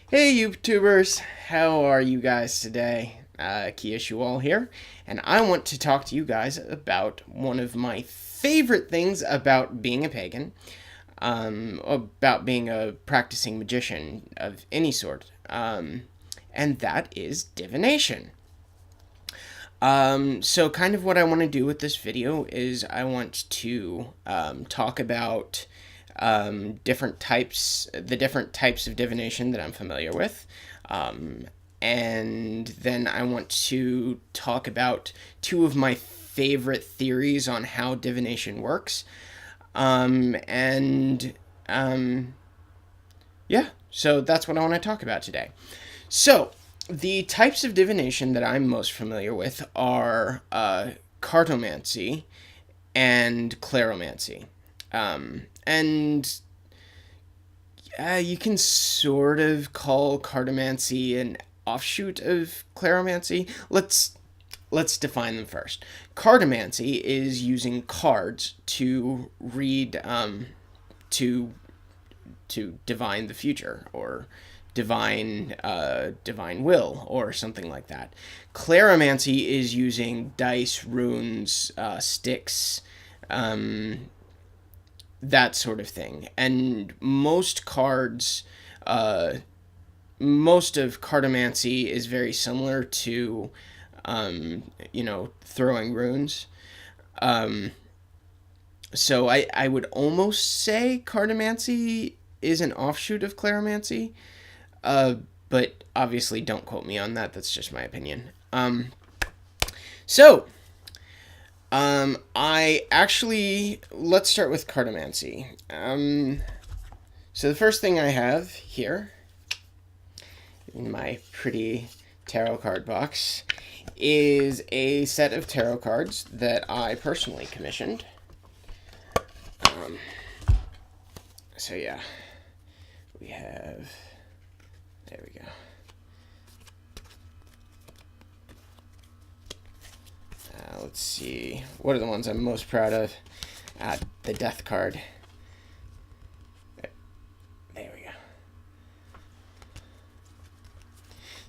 Hey YouTubers, how are you guys today? Kieshual here, and I want to talk to you guys about one of my favorite things about being a pagan, about being a practicing magician of any sort, and that is divination. So kind of what I want to do with this video is I want to talk about the different types of divination that I'm familiar with. And then I want to talk about two of my favorite theories on how divination works. And yeah, so that's what I want to talk about today. So, the types of divination that I'm most familiar with are cartomancy and claromancy. And you can sort of call cartomancy an offshoot of claromancy. Let's define them first. Cartomancy is using cards to read to divine the future or divine will or something like that. Claromancy is using dice, runes, sticks, that sort of thing. And most of cartomancy is very similar to, throwing runes. So I would almost say cartomancy is an offshoot of claromancy, but obviously don't quote me on that. That's just my opinion. So, let's start with cartomancy. So the first thing I have here in my pretty tarot card box is a set of tarot cards that I personally commissioned. So yeah, we have, there we go. Let's see, what are the ones I'm most proud of? The death card. There we go.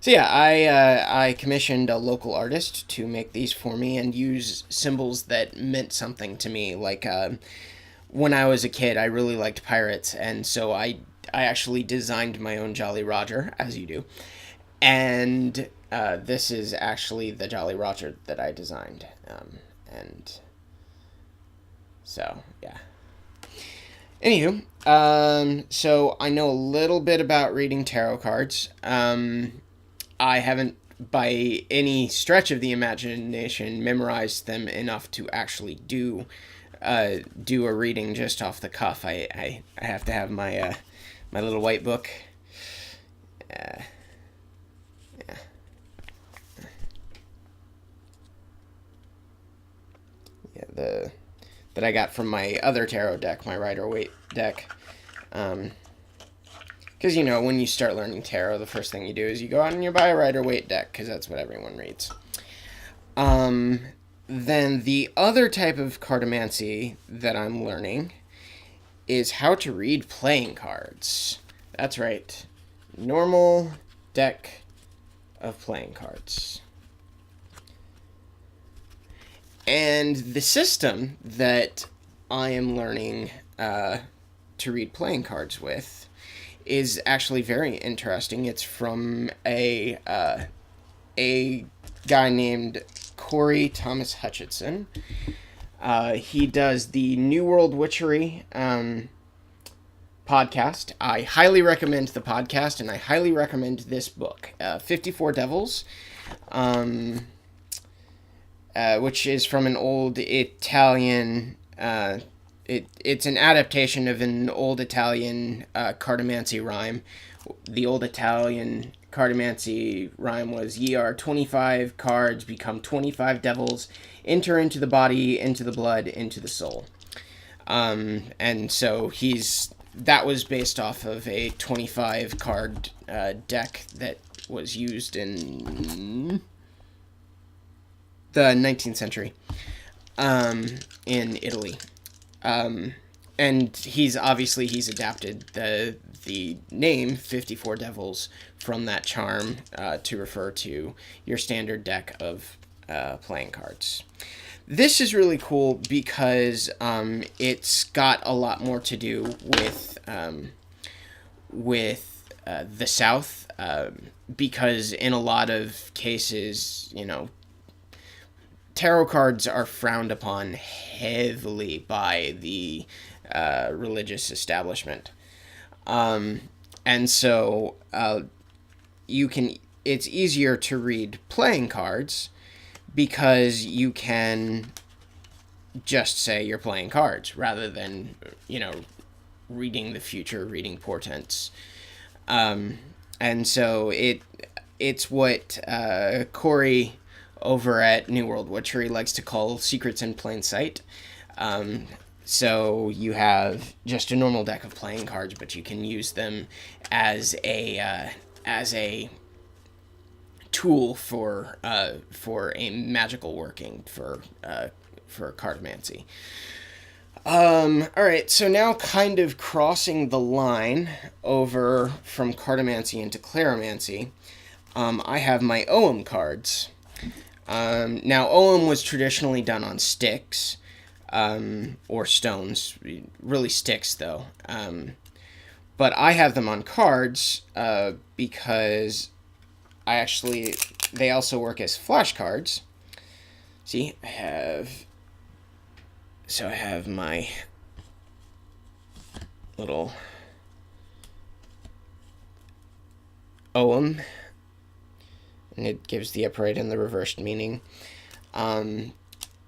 So yeah, I commissioned a local artist to make these for me and use symbols that meant something to me. Like when I was a kid, I really liked pirates, and so I actually designed my own Jolly Roger, as you do. And this is actually the Jolly Roger that I designed. And so, yeah. Anywho, so I know a little bit about reading tarot cards. I haven't, by any stretch of the imagination, memorized them enough to actually do a reading just off the cuff. I have to have my my little white book. Yeah. Yeah, that I got from my other tarot deck, my Rider-Waite deck. Because, when you start learning tarot, the first thing you do is you go out and you buy a Rider-Waite deck, because that's what everyone reads. Then the other type of cartomancy that I'm learning is how to read playing cards. That's right. Normal deck of playing cards. And the system that I am learning to read playing cards with is actually very interesting. It's from a guy named Corey Thomas Hutchinson. He does the New World Witchery podcast. I highly recommend the podcast, and I highly recommend this book, 54 Devils. Which is from an old Italian. It's an adaptation of an old Italian cartomancy rhyme. The old Italian cartomancy rhyme was, "Ye are 25 cards, become 25 devils, enter into the body, into the blood, into the soul." And so that was based off of a 25 card deck that was used in the 19th century in Italy. and he's adapted the name 54 Devils from that charm to refer to your standard deck of playing cards. This is really cool because it's got a lot more to do with the South, because in a lot of cases, tarot cards are frowned upon heavily by the religious establishment, and so it's easier to read playing cards because you can just say you're playing cards rather than reading the future, reading portents. And so it's what Corey over at New World Witchery likes to call secrets in plain sight. So you have just a normal deck of playing cards, but you can use them as a tool for a magical working for cartomancy. All right, so now kind of crossing the line over from cartomancy into cleromancy, I have my Ogham cards. Now, Ogham was traditionally done on sticks, or stones, really sticks though. But I have them on cards because they also work as flashcards. See, I have my little Ogham, and it gives the upright and the reversed meaning.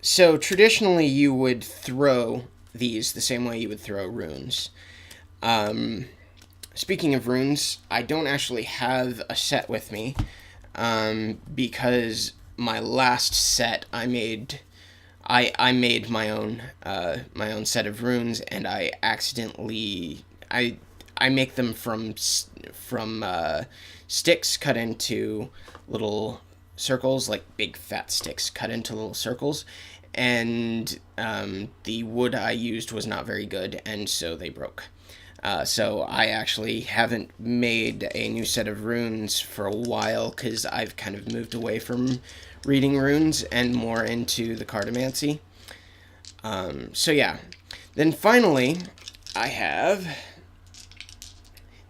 So traditionally you would throw these the same way you would throw runes. Speaking of runes, I don't actually have a set with me, because my last set I made my own set of runes, and I accidentally I make them from sticks cut into little circles, like big fat sticks cut into little circles, and the wood I used was not very good, and so they broke. So I actually haven't made a new set of runes for a while because I've kind of moved away from reading runes and more into the cartomancy. So yeah. Then finally, I have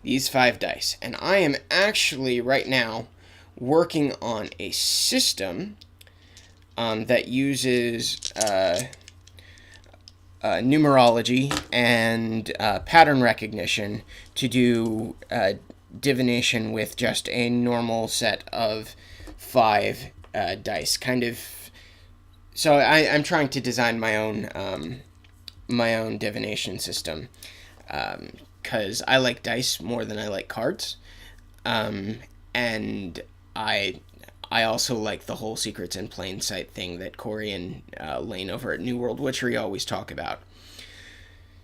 these 5 dice. And I am actually, right now, working on a system that uses numerology and pattern recognition to do divination with just a normal set of 5 dice. Kind of. So I'm trying to design my own divination system, because I like dice more than I like cards, and I also like the whole secrets in plain sight thing that Corey and Lane over at New World Witchery always talk about.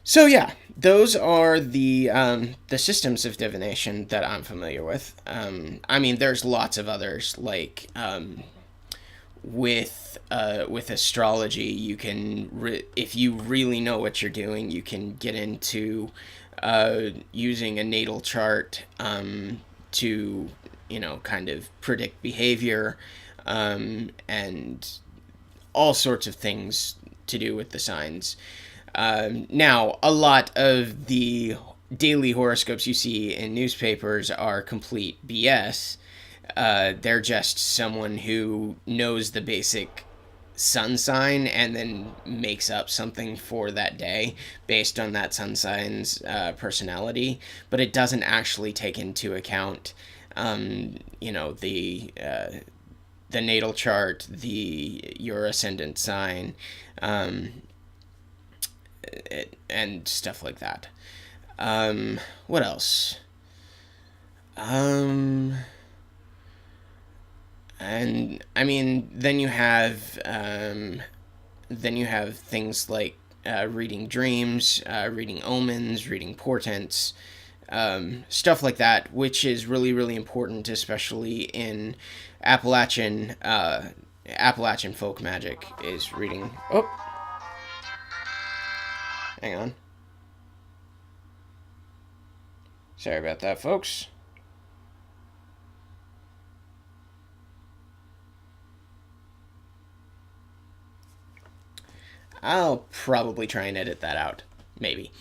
So yeah, those are the systems of divination that I'm familiar with. I mean, there's lots of others, like with astrology, you can if you really know what you're doing, you can get into using a natal chart to kind of predict behavior, and all sorts of things to do with the signs. Now, a lot of the daily horoscopes you see in newspapers are complete BS. They're just someone who knows the basic sun sign and then makes up something for that day based on that sun sign's personality, but it doesn't actually take into account the natal chart, your ascendant sign, and stuff like that. What else? And I mean, then you have things like reading dreams, reading omens, reading portents, stuff like that, which is really, really important, especially in Appalachian folk magic, is reading. Oh, hang on. Sorry about that, folks. I'll probably try and edit that out. Maybe.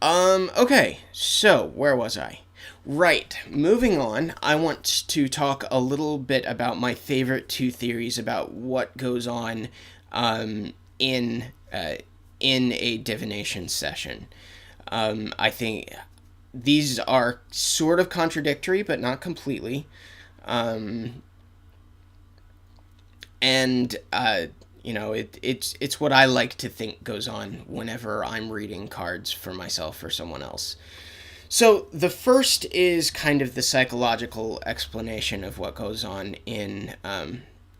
Okay, so where was I? Right, moving on, I want to talk a little bit about my favorite two theories about what goes on um, in uh, in a divination session. I think these are sort of contradictory, but not completely. Um, and it's what I like to think goes on whenever I'm reading cards for myself or someone else. So the first is kind of the psychological explanation of what goes on in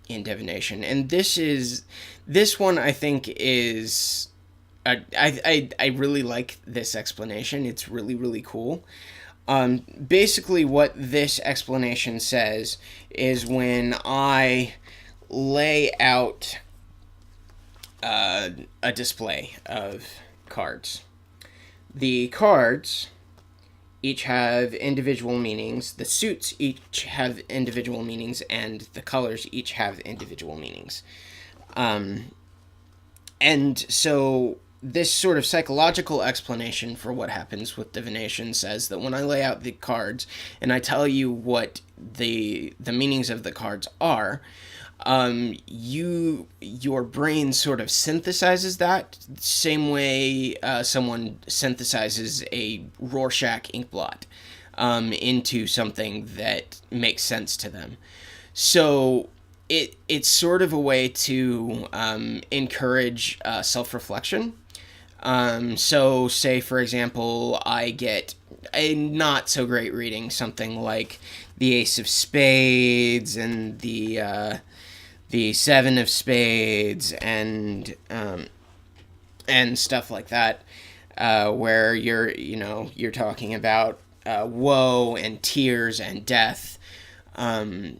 divination, and this one I think is I really like this explanation. It's really really cool. Basically, what this explanation says is when I lay out a display of cards, the cards each have individual meanings, the suits each have individual meanings, and the colors each have individual meanings. And so this sort of psychological explanation for what happens with divination says that when I lay out the cards and I tell you what the meanings of the cards are, your brain sort of synthesizes that same way someone synthesizes a Rorschach ink blot into something that makes sense to them. So it's sort of a way to encourage self-reflection. So say for example, I get a not so great reading, something like the Ace of Spades and the Seven of Spades and stuff like that, where you're talking about woe and tears and death, and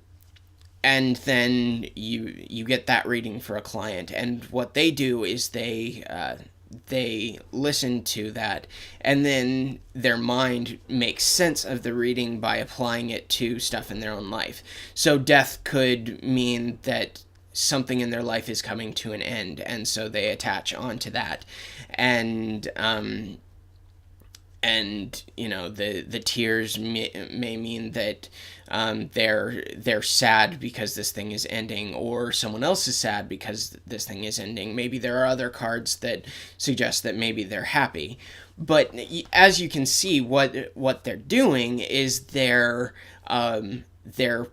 then you get that reading for a client, and what they do is they listen to that, and then their mind makes sense of the reading by applying it to stuff in their own life. So death could mean that something in their life is coming to an end, and so they attach onto that, and the tears may mean that they're sad because this thing is ending, or someone else is sad because this thing is ending. Maybe there are other cards that suggest that maybe they're happy, but as you can see, what they're doing is they're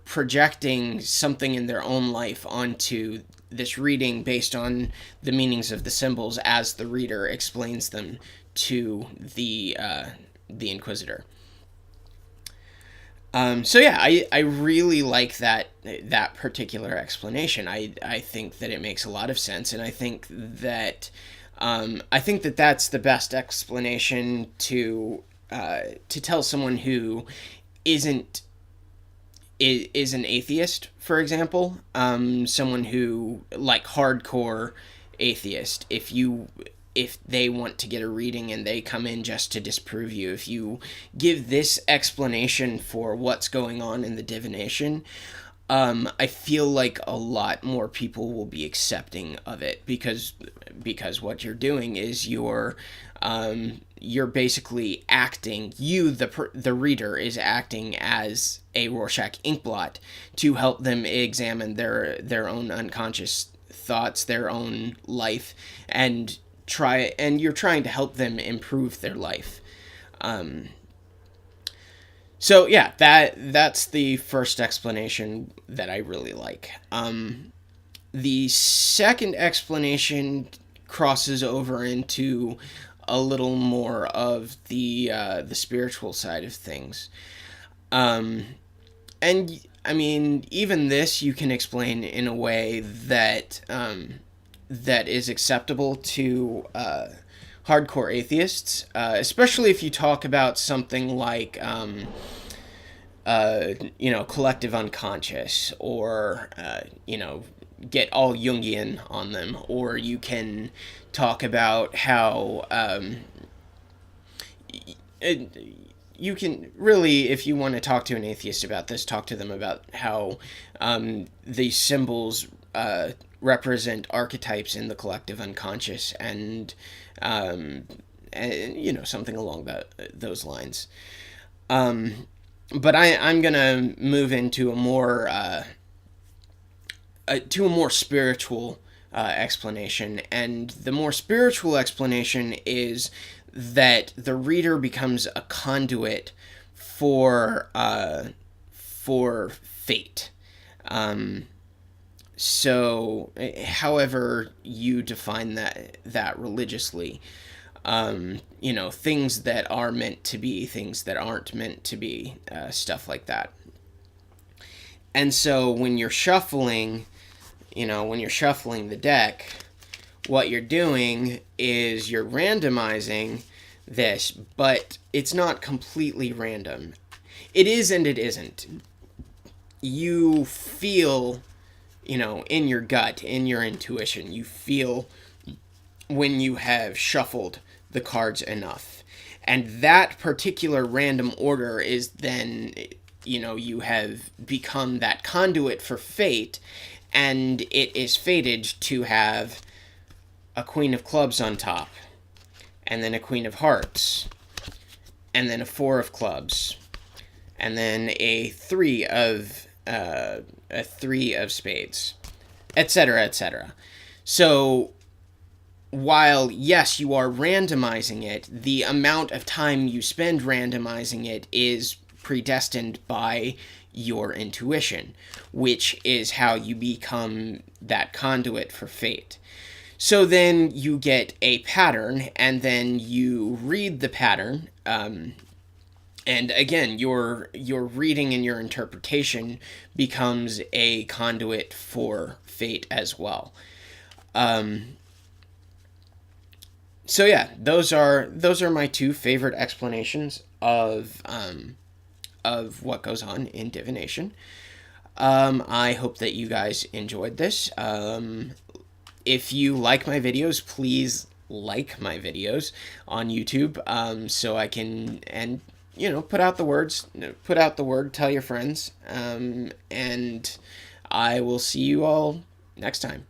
projecting something in their own life onto this reading based on the meanings of the symbols as the reader explains them to the Inquisitor. So yeah, I really like that particular explanation. I think that it makes a lot of sense, and I think that that's the best explanation to tell someone who isn't is an atheist, for example, someone who like hardcore atheist. If they want to get a reading and they come in just to disprove you, if you give this explanation for what's going on in the divination, I feel like a lot more people will be accepting of it, because what you're doing is you're basically acting. The reader is acting as a Rorschach inkblot to help them examine their own unconscious thoughts, their own life, and you're trying to help them improve their life. So yeah, that's the first explanation that I really like. The second explanation crosses over into a little more of the spiritual side of things. And I mean, even this you can explain in a way that that is acceptable to hardcore atheists, especially if you talk about something like collective unconscious, or get all Jungian on them, or you can talk about how you can really, if you want to talk to an atheist about this, talk to them about how these symbols represent archetypes in the collective unconscious, and something along those lines. But I'm gonna move into to a more spiritual explanation, and the more spiritual explanation is that the reader becomes a conduit for fate. So, however you define that religiously, things that are meant to be, things that aren't meant to be, stuff like that. And so when you're shuffling the deck, what you're doing is you're randomizing this, but it's not completely random. It is and it isn't. You feel, in your gut, in your intuition, you feel when you have shuffled the cards enough. And that particular random order is then, you have become that conduit for fate, and it is fated to have a Queen of Clubs on top, and then a Queen of Hearts, and then a Four of Clubs, and then a three of spades, etc., etc. So while, yes, you are randomizing it, the amount of time you spend randomizing it is predestined by your intuition, which is how you become that conduit for fate. So then you get a pattern, and then you read the pattern, and again, your reading and your interpretation becomes a conduit for fate as well. So yeah, those are my two favorite explanations of what goes on in divination. I hope that you guys enjoyed this. If you like my videos, please like my videos on YouTube, so I can, and put out the word, tell your friends, and I will see you all next time.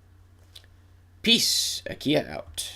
Peace. Akia out.